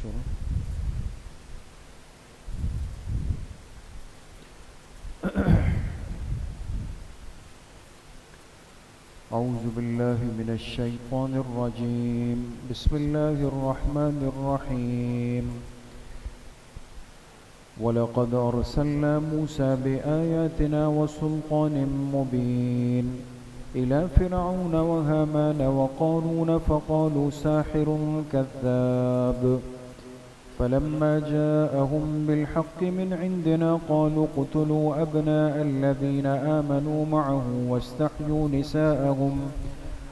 شروع أعوذ بالله من الشيطان الرجيم بسم الله الرحمن الرحيم ولقد أرسلنا موسى بآياتنا وسلطان مبين إلى فرعون وهامان وقارون فقالوا ساحر كذاب فلما جاءهم بالحق من عندنا قالوا اقتلوا أبناء الذين آمنوا معه واستحيوا نساءهم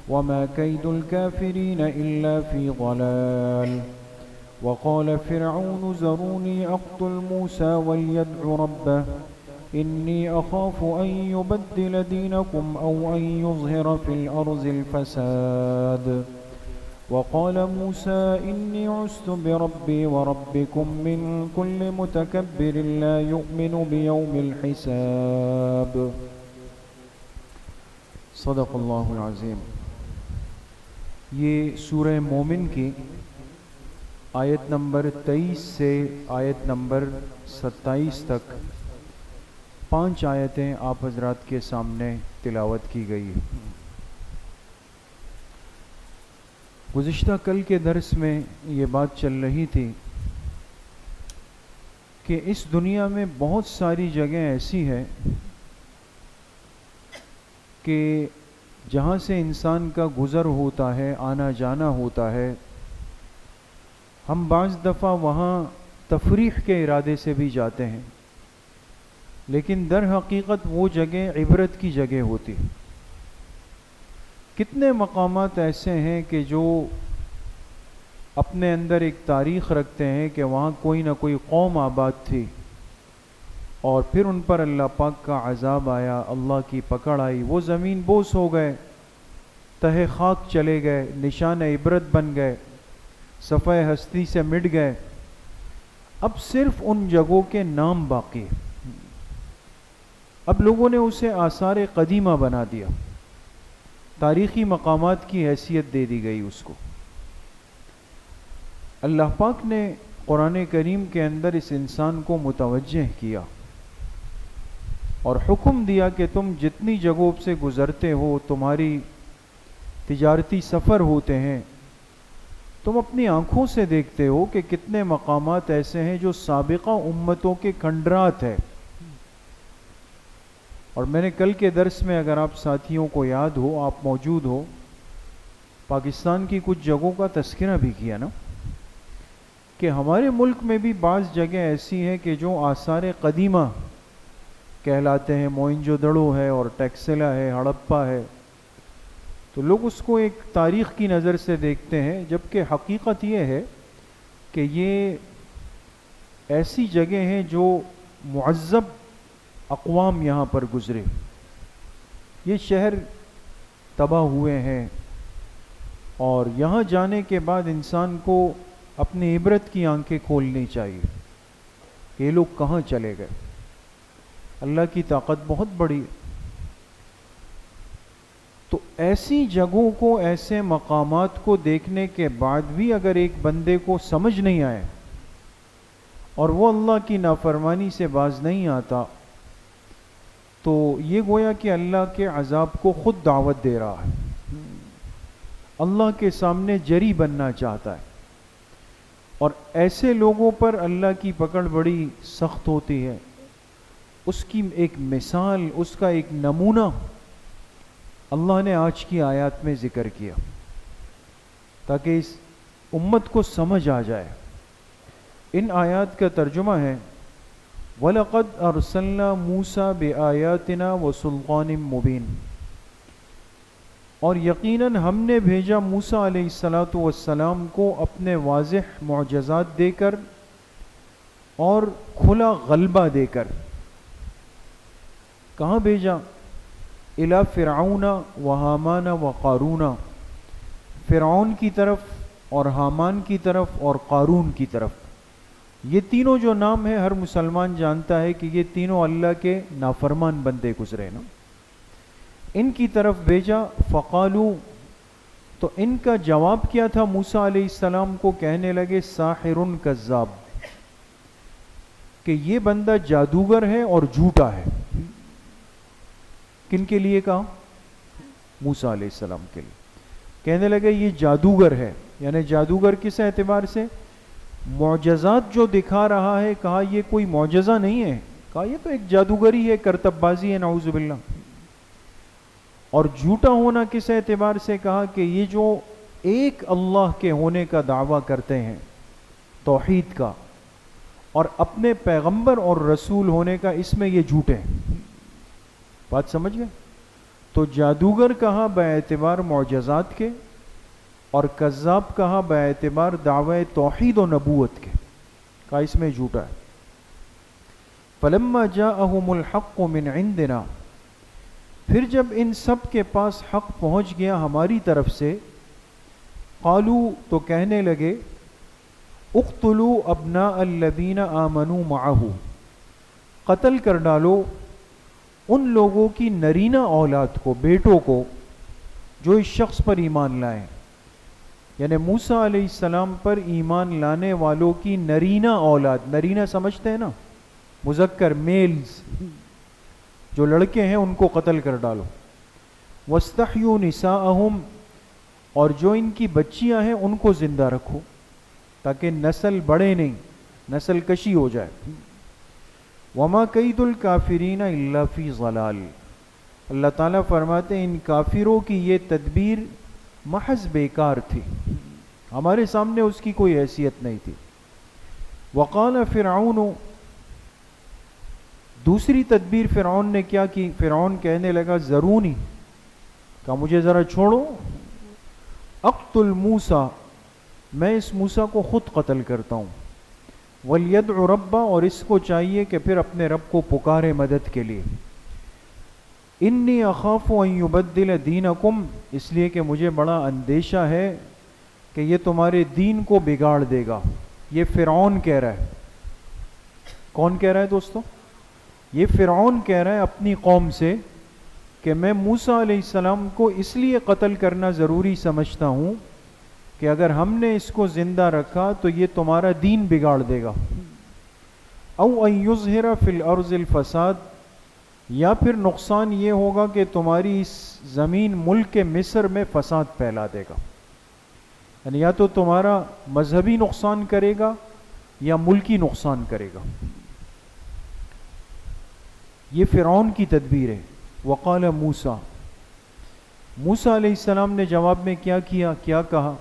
وما كيد الكافرين إلا في ضلال وقال فرعون ذروني أقتل موسى وليدع ربه إني أخاف أن يبدل دينكم أو أن يظهر في الأرض الفساد وقال موسى إني عزت بربي وربكم من كل متكبر لا يؤمن بيوم الحساب صدق اللہ العظیم۔ یہ سورہ مومن کی آیت نمبر 23 سے آیت نمبر 27 تک 5 آیتیں آپ حضرات کے سامنے تلاوت کی گئی ہے۔ گزشتہ کل کے درس میں یہ بات چل رہی تھی کہ اس دنیا میں بہت ساری جگہیں ایسی ہیں کہ جہاں سے انسان کا گزر ہوتا ہے، آنا جانا ہوتا ہے، ہم بعض دفعہ وہاں تفریح کے ارادے سے بھی جاتے ہیں، لیکن در حقیقت وہ جگہ عبرت کی جگہ ہوتی ہے۔ کتنے مقامات ایسے ہیں کہ جو اپنے اندر ایک تاریخ رکھتے ہیں کہ وہاں کوئی نہ کوئی قوم آباد تھی اور پھر ان پر اللہ پاک کا عذاب آیا، اللہ کی پکڑ آئی، وہ زمین بوس ہو گئے، تہہ خاک چلے گئے، نشان عبرت بن گئے، صفحہ ہستی سے مٹ گئے۔ اب صرف ان جگہوں کے نام باقی، اب لوگوں نے اسے آثار قدیمہ بنا دیا، تاریخی مقامات کی حیثیت دے دی گئی اس کو۔ اللہ پاک نے قرآن کریم کے اندر اس انسان کو متوجہ کیا اور حکم دیا کہ تم جتنی جگہوں سے گزرتے ہو، تمہاری تجارتی سفر ہوتے ہیں، تم اپنی آنکھوں سے دیکھتے ہو کہ کتنے مقامات ایسے ہیں جو سابقہ امتوں کے کھنڈرات ہیں۔ اور میں نے کل کے درس میں، اگر آپ ساتھیوں کو یاد ہو، آپ موجود ہو، پاکستان کی کچھ جگہوں کا تذکرہ بھی کیا نا، کہ ہمارے ملک میں بھی بعض جگہیں ایسی ہیں کہ جو آثار قدیمہ کہلاتے ہیں، موئنجو دڑو ہے اور ٹیکسلا ہے، ہڑپا ہے، تو لوگ اس کو ایک تاریخ کی نظر سے دیکھتے ہیں، جبکہ حقیقت یہ ہے کہ یہ ایسی جگہیں ہیں جو معذب اقوام یہاں پر گزرے، یہ شہر تباہ ہوئے ہیں، اور یہاں جانے کے بعد انسان کو اپنی عبرت کی آنکھیں کھولنی چاہیے کہ یہ لوگ کہاں چلے گئے۔ اللہ کی طاقت بہت بڑی ہے۔ تو ایسی جگہوں کو، ایسے مقامات کو دیکھنے کے بعد بھی اگر ایک بندے کو سمجھ نہیں آئے اور وہ اللہ کی نافرمانی سے باز نہیں آتا، تو یہ گویا کہ اللہ کے عذاب کو خود دعوت دے رہا ہے، اللہ کے سامنے جری بننا چاہتا ہے، اور ایسے لوگوں پر اللہ کی پکڑ بڑی سخت ہوتی ہے۔ اس کی ایک مثال، اس کا ایک نمونہ اللہ نے آج کی آیات میں ذکر کیا تاکہ اس امت کو سمجھ آ جائے۔ ان آیات کا ترجمہ ہے وَلَقَدْ أَرْسَلْنَا مُوسَى بِآيَاتِنَا وَسُلْطَانٍ مُبِينٍ، اور یقیناً ہم نے بھیجا موسیٰ علیہ السلام کو اپنے واضح معجزات دے کر اور کھلا غلبہ دے کر۔ کہاں بھیجا؟ اِلَى فِرْعَوْنَ وَهَامَانَ وَقَارُونَ، فرعون کی طرف اور حامان کی طرف اور قارون کی طرف۔ یہ تینوں جو نام ہیں، ہر مسلمان جانتا ہے کہ یہ تینوں اللہ کے نافرمان بندے گزرے نا۔ ان کی طرف بھیجا، فقالو، تو ان کا جواب کیا تھا موسیٰ علیہ السلام کو؟ کہنے لگے ساحر کذاب، کہ یہ بندہ جادوگر ہے اور جھوٹا ہے۔ کن کے لیے کہا؟ موسیٰ علیہ السلام کے لیے۔ کہنے لگے یہ جادوگر ہے، یعنی جادوگر کس اعتبار سے؟ معجزات جو دکھا رہا ہے، کہا یہ کوئی معجزہ نہیں ہے، کہا یہ تو ایک جادوگری ہے، کرتب بازی ہے، نعوذ باللہ۔ اور جھوٹا ہونا کس اعتبار سے؟ کہا کہ یہ جو ایک اللہ کے ہونے کا دعویٰ کرتے ہیں، توحید کا، اور اپنے پیغمبر اور رسول ہونے کا، اس میں یہ جھوٹے ہیں۔ بات سمجھ گئے؟ تو جادوگر کہا باعتبار معجزات کے، اور کذاب کہا باعتبار دعوی توحید و نبوت کے، کہا اس میں جھوٹا ہے۔ فلما جاءہم الحق من عندنا، پھر جب ان سب کے پاس حق پہنچ گیا ہماری طرف سے، قالو، تو کہنے لگے، اقتلوا ابناء الذین آمنوا معہ، قتل کر ڈالو ان لوگوں کی نرینہ اولاد کو، بیٹوں کو، جو اس شخص پر ایمان لائیں، یعنی موسیٰ علیہ السلام پر ایمان لانے والوں کی نرینہ اولاد۔ نرینہ سمجھتے ہیں نا؟ مذکر، میلز، جو لڑکے ہیں ان کو قتل کر ڈالو۔ واستحیوا نساءہم، اور جو ان کی بچیاں ہیں ان کو زندہ رکھو، تاکہ نسل بڑھے نہیں، نسل کشی ہو جائے۔ وما کید الکافرین الا فی ضلال، اللہ تعالیٰ فرماتے ہیں ان کافروں کی یہ تدبیر محض بیکار تھی، ہمارے سامنے اس کی کوئی حیثیت نہیں تھی۔ وقال فرعون، دوسری تدبیر فرعون نے کیا کی؟ فرعون کہنے لگا ذرونی، کہا مجھے ذرا چھوڑو، اقتل موسیٰ، میں اس موسیٰ کو خود قتل کرتا ہوں، ولیدع ربہ، اور اس کو چاہیے کہ پھر اپنے رب کو پکارے مدد کے لیے۔ انی اخاف ان یبدل دینکم، اس لیے کہ مجھے بڑا اندیشہ ہے کہ یہ تمہارے دین کو بگاڑ دے گا۔ یہ فرعون کہہ رہا ہے۔ کون کہہ رہا ہے دوستو؟ یہ فرعون کہہ رہا ہے اپنی قوم سے کہ میں موسیٰ علیہ السلام کو اس لیے قتل کرنا ضروری سمجھتا ہوں کہ اگر ہم نے اس کو زندہ رکھا تو یہ تمہارا دین بگاڑ دے گا۔ او ان یظہر فی الارض الفساد، یا پھر نقصان یہ ہوگا کہ تمہاری اس زمین ملک مصر میں فساد پھیلا دے گا، یعنی یا تو تمہارا مذہبی نقصان کرے گا یا ملکی نقصان کرے گا۔ یہ فرعون کی تدبیر ہے۔ وقال موسیٰ، موسیٰ علیہ السلام نے جواب میں کیا کیا؟ کیا کہا؟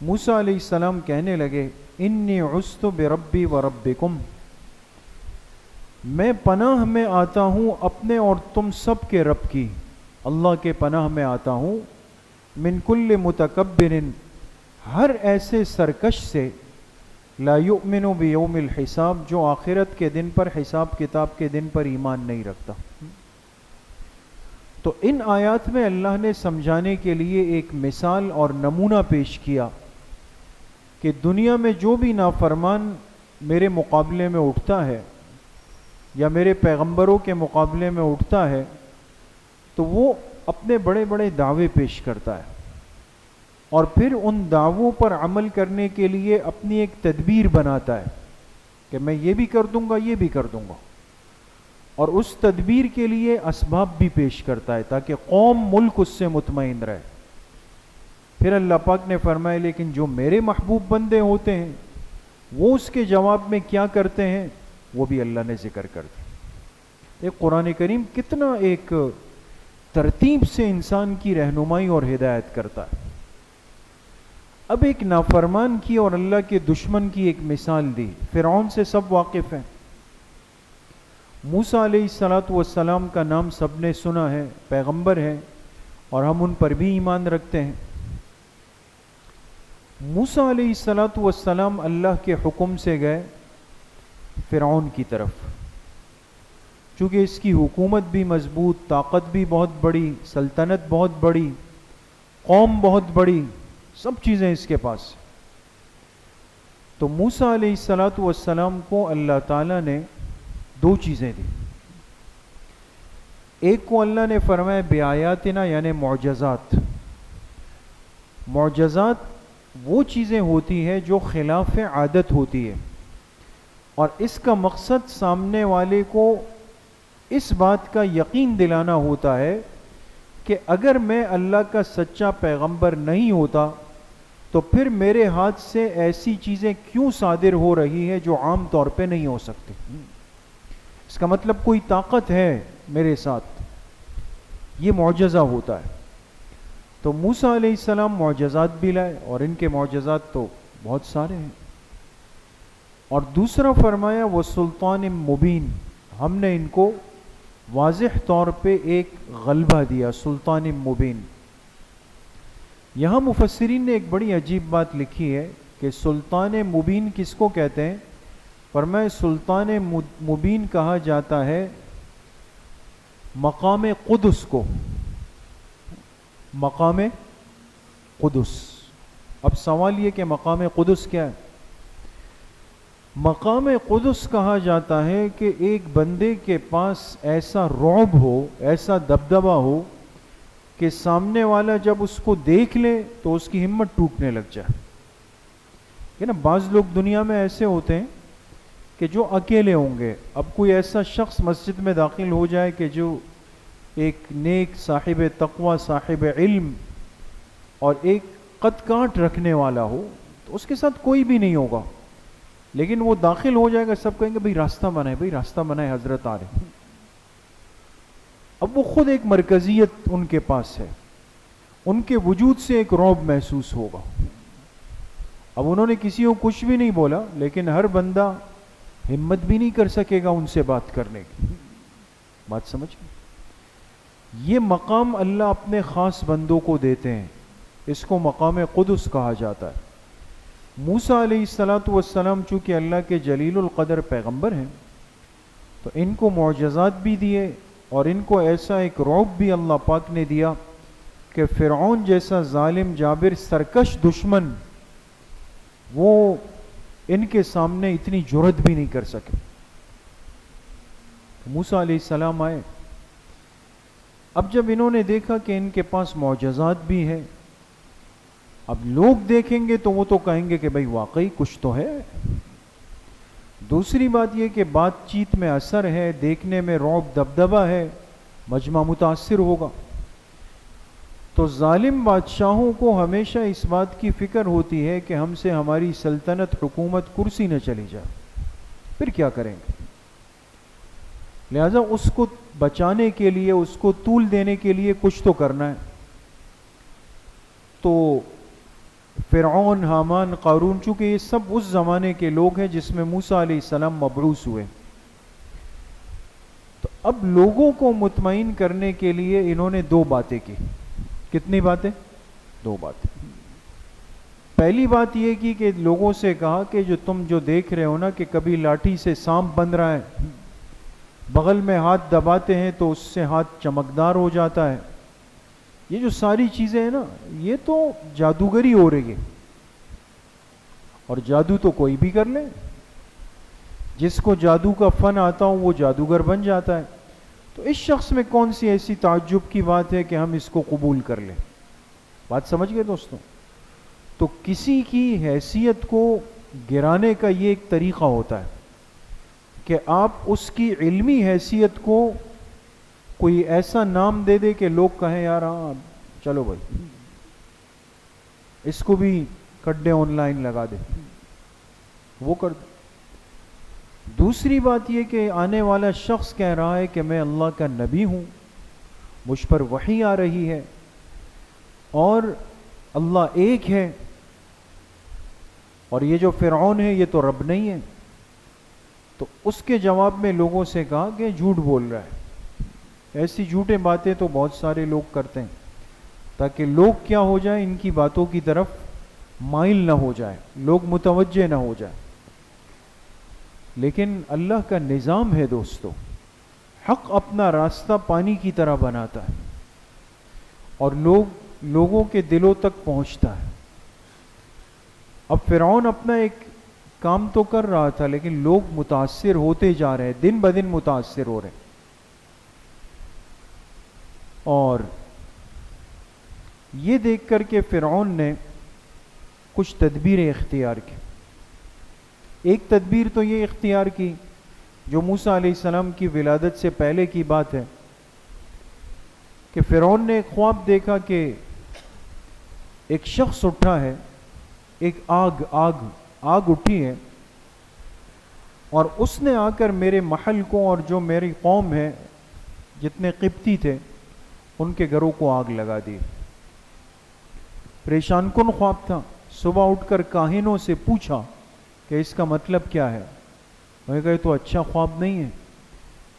موسیٰ علیہ السلام کہنے لگے انی عصت بربی وربکم، میں پناہ میں آتا ہوں اپنے اور تم سب کے رب کی، اللہ کے پناہ میں آتا ہوں، من کل متکبر، ہر ایسے سرکش سے، لا یؤمن بیوم الحساب، جو آخرت کے دن پر، حساب کتاب کے دن پر ایمان نہیں رکھتا۔ تو ان آیات میں اللہ نے سمجھانے کے لیے ایک مثال اور نمونہ پیش کیا کہ دنیا میں جو بھی نافرمان میرے مقابلے میں اٹھتا ہے یا میرے پیغمبروں کے مقابلے میں اٹھتا ہے تو وہ اپنے بڑے بڑے دعوے پیش کرتا ہے، اور پھر ان دعووں پر عمل کرنے کے لیے اپنی ایک تدبیر بناتا ہے کہ میں یہ بھی کر دوں گا، یہ بھی کر دوں گا، اور اس تدبیر کے لیے اسباب بھی پیش کرتا ہے تاکہ قوم، ملک اس سے مطمئن رہے۔ پھر اللہ پاک نے فرمایا لیکن جو میرے محبوب بندے ہوتے ہیں وہ اس کے جواب میں کیا کرتے ہیں، وہ بھی اللہ نے ذکر کر دیا۔ ایک قرآن کریم کتنا ایک ترتیب سے انسان کی رہنمائی اور ہدایت کرتا ہے۔ اب ایک نافرمان کی اور اللہ کے دشمن کی ایک مثال دی۔ فرعون سے سب واقف ہیں، موسیٰ علیہ السلام کا نام سب نے سنا ہے، پیغمبر ہیں اور ہم ان پر بھی ایمان رکھتے ہیں۔ موسیٰ علیہ السلام اللہ کے حکم سے گئے فرعون کی طرف، چونکہ اس کی حکومت بھی مضبوط، طاقت بھی بہت بڑی، سلطنت بہت بڑی، قوم بہت بڑی، سب چیزیں اس کے پاس۔ تو موسیٰ علیہ السلام کو اللہ تعالیٰ نے دو چیزیں دی۔ ایک کو اللہ نے فرمایا بیااتنا، یعنی معجزات، معجزات وہ چیزیں ہوتی ہیں جو خلاف عادت ہوتی ہے، اور اس کا مقصد سامنے والے کو اس بات کا یقین دلانا ہوتا ہے کہ اگر میں اللہ کا سچا پیغمبر نہیں ہوتا تو پھر میرے ہاتھ سے ایسی چیزیں کیوں صادر ہو رہی ہے جو عام طور پہ نہیں ہو سکتی۔ اس کا مطلب کوئی طاقت ہے میرے ساتھ، یہ معجزہ ہوتا ہے۔ تو موسیٰ علیہ السلام معجزات بھی لائے، اور ان کے معجزات تو بہت سارے ہیں۔ اور دوسرا فرمایا وہ سلطان مبین، ہم نے ان کو واضح طور پہ ایک غلبہ دیا، سلطان مبین۔ یہاں مفسرین نے ایک بڑی عجیب بات لکھی ہے کہ سلطان مبین کس کو کہتے ہیں؟ فرمایا سلطان مبین کہا جاتا ہے مقام قدس کو، مقام قدس۔ اب سوال یہ کہ مقام قدس کیا ہے؟ مقام قدس کہا جاتا ہے کہ ایک بندے کے پاس ایسا رعب ہو، ایسا دبدبہ ہو کہ سامنے والا جب اس کو دیکھ لے تو اس کی ہمت ٹوٹنے لگ جائے۔ کہ نا بعض لوگ دنیا میں ایسے ہوتے ہیں کہ جو اکیلے ہوں گے، اب کوئی ایسا شخص مسجد میں داخل ہو جائے کہ جو ایک نیک صاحب تقوی، صاحب علم اور ایک قد کانٹ رکھنے والا ہو، تو اس کے ساتھ کوئی بھی نہیں ہوگا، لیکن وہ داخل ہو جائے گا، سب کہیں گے بھئی راستہ بنائے، بھئی راستہ بنائے، حضرت آ رہے۔ اب وہ خود ایک مرکزیت ان کے پاس ہے، ان کے وجود سے ایک رعب محسوس ہوگا۔ اب انہوں نے کسی کو کچھ بھی نہیں بولا، لیکن ہر بندہ ہمت بھی نہیں کر سکے گا ان سے بات کرنے کی۔ بات سمجھ گئے؟ یہ مقام اللہ اپنے خاص بندوں کو دیتے ہیں، اس کو مقام قدس کہا جاتا ہے۔ موسیٰ علیہ السلام چونکہ اللہ کے جلیل القدر پیغمبر ہیں، تو ان کو معجزات بھی دیے، اور ان کو ایسا ایک رعب بھی اللہ پاک نے دیا کہ فرعون جیسا ظالم جابر سرکش دشمن وہ ان کے سامنے اتنی جرأت بھی نہیں کر سکے۔ موسیٰ علیہ السلام آئے، اب جب انہوں نے دیکھا کہ ان کے پاس معجزات بھی ہیں، اب لوگ دیکھیں گے تو وہ تو کہیں گے کہ بھئی واقعی کچھ تو ہے۔ دوسری بات یہ کہ بات چیت میں اثر ہے، دیکھنے میں رعب دبدبہ ہے، مجمع متاثر ہوگا۔ تو ظالم بادشاہوں کو ہمیشہ اس بات کی فکر ہوتی ہے کہ ہم سے ہماری سلطنت، حکومت، کرسی نہ چلی جائے، پھر کیا کریں گے؟ لہذا اس کو بچانے کے لیے، اس کو طول دینے کے لیے کچھ تو کرنا ہے۔ تو فرعون، حامان، قارون، چونکہ یہ سب اس زمانے کے لوگ ہیں جس میں موسیٰ علیہ السلام مبعوث ہوئے، تو اب لوگوں کو مطمئن کرنے کے لیے انہوں نے دو باتیں کی۔ کتنی باتیں؟ دو باتیں۔ پہلی بات یہ کی کہ لوگوں سے کہا کہ جو تم جو دیکھ رہے ہو نا کہ کبھی لاٹھی سے سانپ بن رہا ہے، بغل میں ہاتھ دباتے ہیں تو اس سے ہاتھ چمکدار ہو جاتا ہے، یہ جو ساری چیزیں ہیں نا، یہ تو جادوگری ہو رہی ہے، اور جادو تو کوئی بھی کر لے، جس کو جادو کا فن آتا ہو وہ جادوگر بن جاتا ہے، تو اس شخص میں کون سی ایسی تعجب کی بات ہے کہ ہم اس کو قبول کر لیں؟ بات سمجھ گئے دوستوں؟ تو کسی کی حیثیت کو گرانے کا یہ ایک طریقہ ہوتا ہے کہ آپ اس کی علمی حیثیت کو کوئی ایسا نام دے دے کہ لوگ کہیں یار ہاں چلو بھائی اس کو بھی کڈے آن لائن لگا دے، وہ کر دے۔ دوسری بات یہ کہ آنے والا شخص کہہ رہا ہے کہ میں اللہ کا نبی ہوں، مجھ پر وحی آ رہی ہے، اور اللہ ایک ہے، اور یہ جو فرعون ہے یہ تو رب نہیں ہے۔ تو اس کے جواب میں لوگوں سے کہا کہ جھوٹ بول رہا ہے۔ ایسی جھوٹے باتیں تو بہت سارے لوگ کرتے ہیں تاکہ لوگ کیا ہو جائیں، ان کی باتوں کی طرف مائل نہ ہو جائے، لوگ متوجہ نہ ہو جائے۔ لیکن اللہ کا نظام ہے دوستو، حق اپنا راستہ پانی کی طرح بناتا ہے، اور لوگوں کے دلوں تک پہنچتا ہے۔ اب فرعون اپنا ایک کام تو کر رہا تھا، لیکن لوگ متاثر ہوتے جا رہے ہیں، دن بدن متاثر ہو رہے ہیں۔ اور یہ دیکھ کر کے فرعون نے کچھ تدبیریں اختیار کی. ایک تدبیر تو یہ اختیار کی جو موسیٰ علیہ السلام کی ولادت سے پہلے کی بات ہے کہ فرعون نے ایک خواب دیکھا کہ ایک شخص اٹھا ہے, ایک آگ اٹھی ہے, اور اس نے آ کر میرے محل کو اور جو میری قوم ہے جتنے قبطی تھے ان کے گھروں کو آگ لگا دی. پریشان کن خواب تھا. صبح اٹھ کر کاہنوں سے پوچھا کہ اس کا مطلب کیا ہے. میں نے کہا تو اچھا خواب نہیں ہے,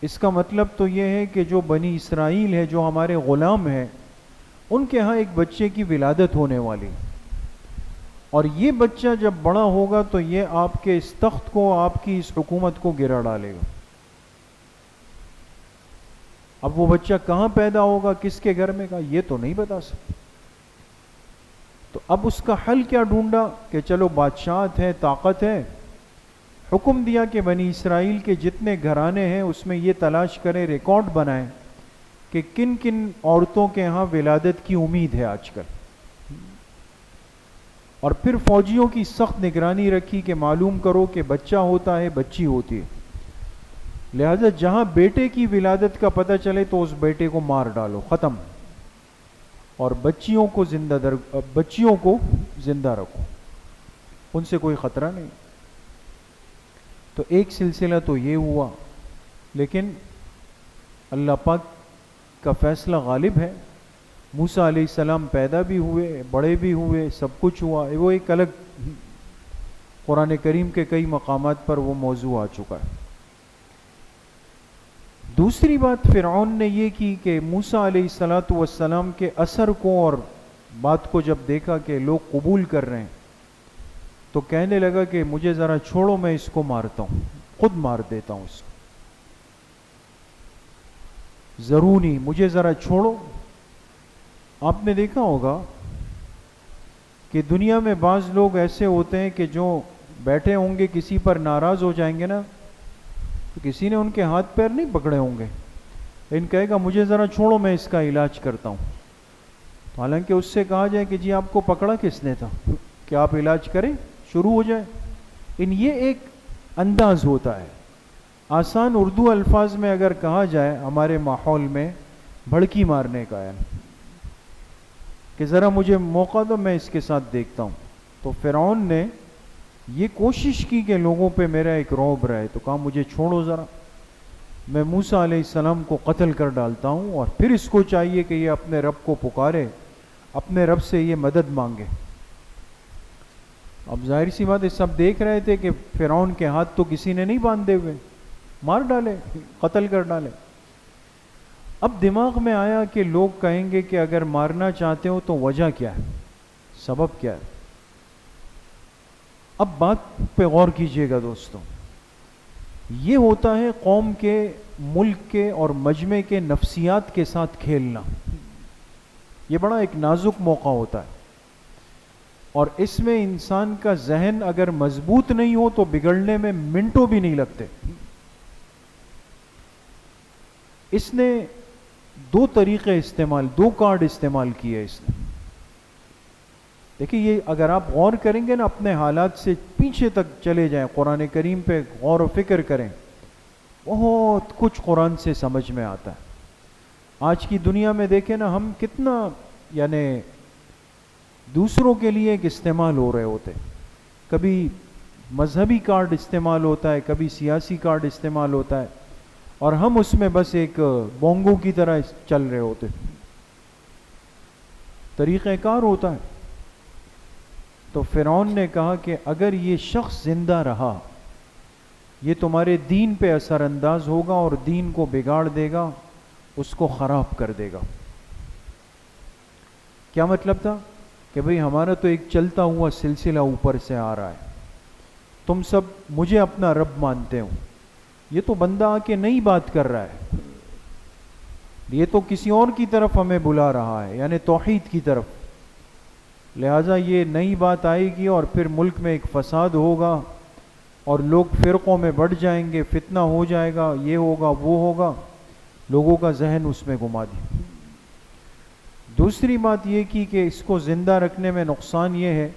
اس کا مطلب تو یہ ہے کہ جو بنی اسرائیل ہے, جو ہمارے غلام ہیں, ان کے ہاں ایک بچے کی ولادت ہونے والی, اور یہ بچہ جب بڑا ہوگا تو یہ آپ کے اس تخت کو, آپ کی اس حکومت کو گرا ڈالے گا. اب وہ بچہ کہاں پیدا ہوگا, کس کے گھر میں کا, یہ تو نہیں بتا سکتے. تو اب اس کا حل کیا ڈھونڈا کہ چلو بادشاہت ہے, طاقت ہے, حکم دیا کہ بنی اسرائیل کے جتنے گھرانے ہیں اس میں یہ تلاش کریں, ریکارڈ بنائیں کہ کن کن عورتوں کے ہاں ولادت کی امید ہے آج کل. اور پھر فوجیوں کی سخت نگرانی رکھی کہ معلوم کرو کہ بچہ ہوتا ہے, بچی ہوتی ہے, لہذا جہاں بیٹے کی ولادت کا پتہ چلے تو اس بیٹے کو مار ڈالو, ختم, اور بچیوں کو زندہ رکھو, ان سے کوئی خطرہ نہیں. تو ایک سلسلہ تو یہ ہوا, لیکن اللہ پاک کا فیصلہ غالب ہے. موسیٰ علیہ السلام پیدا بھی ہوئے, بڑے بھی ہوئے, سب کچھ ہوا. وہ ایک الگ قرآن کریم کے کئی مقامات پر وہ موضوع آ چکا ہے. دوسری بات فرعون نے یہ کی کہ موسیٰ علیہ السلام کے اثر کو اور بات کو جب دیکھا کہ لوگ قبول کر رہے ہیں تو کہنے لگا کہ مجھے ذرا چھوڑو, میں اس کو مارتا ہوں, خود مار دیتا ہوں اس کو, ضروري, مجھے ذرا چھوڑو. آپ نے دیکھا ہوگا کہ دنیا میں بعض لوگ ایسے ہوتے ہیں کہ جو بیٹھے ہوں گے کسی پر ناراض ہو جائیں گے نا, تو کسی نے ان کے ہاتھ پیر نہیں پکڑے ہوں گے, لیکن کہے گا مجھے ذرا چھوڑو, میں اس کا علاج کرتا ہوں. تو حالانکہ اس سے کہا جائے کہ جی آپ کو پکڑا کس نے تھا کہ آپ علاج کریں, شروع ہو جائے. یہ ایک انداز ہوتا ہے. آسان اردو الفاظ میں اگر کہا جائے ہمارے ماحول میں, بھڑکی مارنے کا ہے کہ ذرا مجھے موقع دو, میں اس کے ساتھ دیکھتا ہوں. تو فرعون نے یہ کوشش کی کہ لوگوں پہ میرا ایک رعب رہے, تو کہا مجھے چھوڑو ذرا, میں موسیٰ علیہ السلام کو قتل کر ڈالتا ہوں, اور پھر اس کو چاہیے کہ یہ اپنے رب کو پکارے, اپنے رب سے یہ مدد مانگے. اب ظاہر سی بات ہے, سب دیکھ رہے تھے کہ فرعون کے ہاتھ تو کسی نے نہیں باندھے ہوئے, مار ڈالے, قتل کر ڈالے. اب دماغ میں آیا کہ لوگ کہیں گے کہ اگر مارنا چاہتے ہو تو وجہ کیا ہے, سبب کیا ہے. اب بات پہ غور کیجئے گا دوستوں. یہ ہوتا ہے قوم کے, ملک کے اور مجمع کے نفسیات کے ساتھ کھیلنا. یہ بڑا ایک نازک موقع ہوتا ہے, اور اس میں انسان کا ذہن اگر مضبوط نہیں ہو تو بگڑنے میں منٹوں بھی نہیں لگتے. اس نے دو طریقے استعمال, دو کارڈ استعمال کیے اس نے. دیکھیے یہ اگر آپ غور کریں گے نا, اپنے حالات سے پیچھے تک چلے جائیں, قرآن کریم پہ غور و فکر کریں, بہت کچھ قرآن سے سمجھ میں آتا ہے. آج کی دنیا میں دیکھیں نا, ہم کتنا یعنی دوسروں کے لیے ایک استعمال ہو رہے ہوتے. کبھی مذہبی کارڈ استعمال ہوتا ہے, کبھی سیاسی کارڈ استعمال ہوتا ہے, اور ہم اس میں بس ایک بونگو کی طرح چل رہے ہوتے. طریقہ کار ہوتا ہے. تو فرعون نے کہا کہ اگر یہ شخص زندہ رہا, یہ تمہارے دین پہ اثر انداز ہوگا اور دین کو بگاڑ دے گا, اس کو خراب کر دے گا. کیا مطلب تھا کہ بھئی ہمارا تو ایک چلتا ہوا سلسلہ اوپر سے آ رہا ہے, تم سب مجھے اپنا رب مانتے ہو, یہ تو بندہ آ کے نئی بات کر رہا ہے, یہ تو کسی اور کی طرف ہمیں بلا رہا ہے, یعنی توحید کی طرف. لہٰذا یہ نئی بات آئے گی اور پھر ملک میں ایک فساد ہوگا اور لوگ فرقوں میں بڑھ جائیں گے, فتنہ ہو جائے گا, یہ ہوگا وہ ہوگا. لوگوں کا ذہن اس میں گما دیا. دوسری بات یہ کی کہ اس کو زندہ رکھنے میں نقصان یہ ہے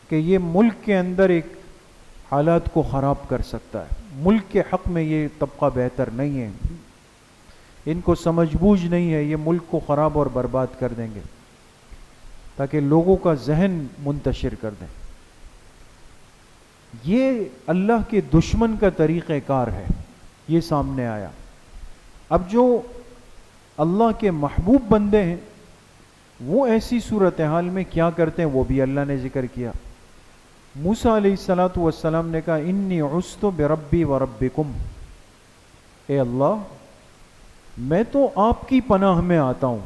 کہ یہ ملک کے اندر ایک حالات کو خراب کر سکتا ہے. ملک کے حق میں یہ طبقہ بہتر نہیں ہے، ان کو سمجھ بوجھ نہیں ہے، یہ ملک کو خراب اور برباد کر دیں گے تاکہ لوگوں کا ذہن منتشر کر دیں. یہ اللہ کے دشمن کا طریقہ کار ہے، یہ سامنے آیا. اب جو اللہ کے محبوب بندے ہیں وہ ایسی صورتحال میں کیا کرتے ہیں وہ بھی اللہ نے ذکر کیا. موسیٰ علیہ الصلوۃ والسلام نے کہا انی عصت بربی وربکم، اے اللہ میں تو آپ کی پناہ میں آتا ہوں.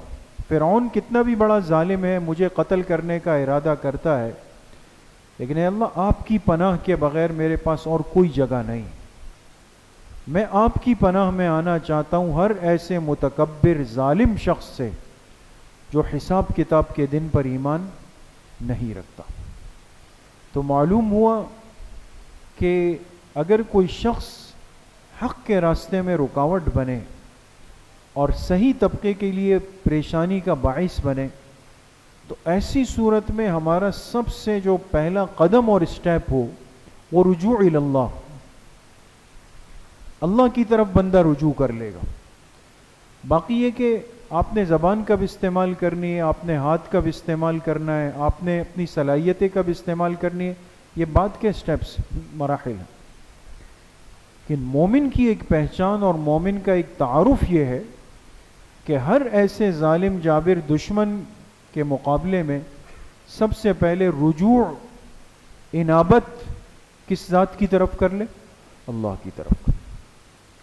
فرعون کتنا بھی بڑا ظالم ہے، مجھے قتل کرنے کا ارادہ کرتا ہے، لیکن اے اللہ آپ کی پناہ کے بغیر میرے پاس اور کوئی جگہ نہیں. میں آپ کی پناہ میں آنا چاہتا ہوں ہر ایسے متکبر ظالم شخص سے جو حساب کتاب کے دن پر ایمان نہیں رکھتا. تو معلوم ہوا کہ اگر کوئی شخص حق کے راستے میں رکاوٹ بنے اور صحیح طبقے کے لیے پریشانی کا باعث بنے تو ایسی صورت میں ہمارا سب سے جو پہلا قدم اور اسٹیپ ہو وہ رجوع اللہ، اللہ کی طرف بندہ رجوع کر لے گا. باقی یہ کہ آپ نے زبان کب استعمال کرنی ہے، آپ نے ہاتھ کب استعمال کرنا ہے، آپ نے اپنی صلاحیتیں کب استعمال کرنی ہے، یہ بعد کے سٹیپس مراحل ہیں. لیکن مومن کی ایک پہچان اور مومن کا ایک تعارف یہ ہے کہ ہر ایسے ظالم جابر دشمن کے مقابلے میں سب سے پہلے رجوع انابت کس ذات کی طرف کر لے؟ اللہ کی طرف.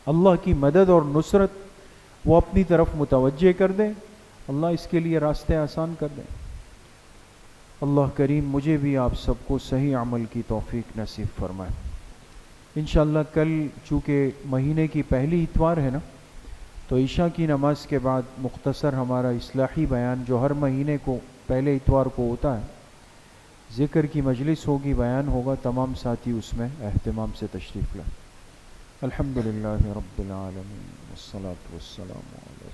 اللہ کی مدد اور نصرت وہ اپنی طرف متوجہ کر دیں، اللہ اس کے لیے راستے آسان کر دیں. اللہ کریم مجھے بھی آپ سب کو صحیح عمل کی توفیق نصیب فرمائے. انشاءاللہ کل چونکہ مہینے کی پہلی اتوار ہے نا، تو عشاء کی نماز کے بعد مختصر ہمارا اصلاحی بیان جو ہر مہینے کو پہلے اتوار کو ہوتا ہے، ذکر کی مجلس ہوگی، بیان ہوگا. تمام ساتھی اس میں اہتمام سے تشریف لائیں. الحمدللہ رب العالمین والصلاة والسلام علی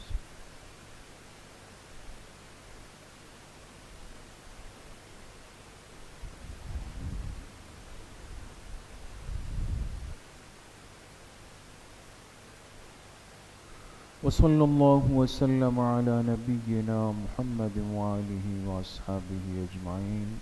وصلی اللہ وسلم علی نبینا محمد وآلہ واصحابہ اجمعین.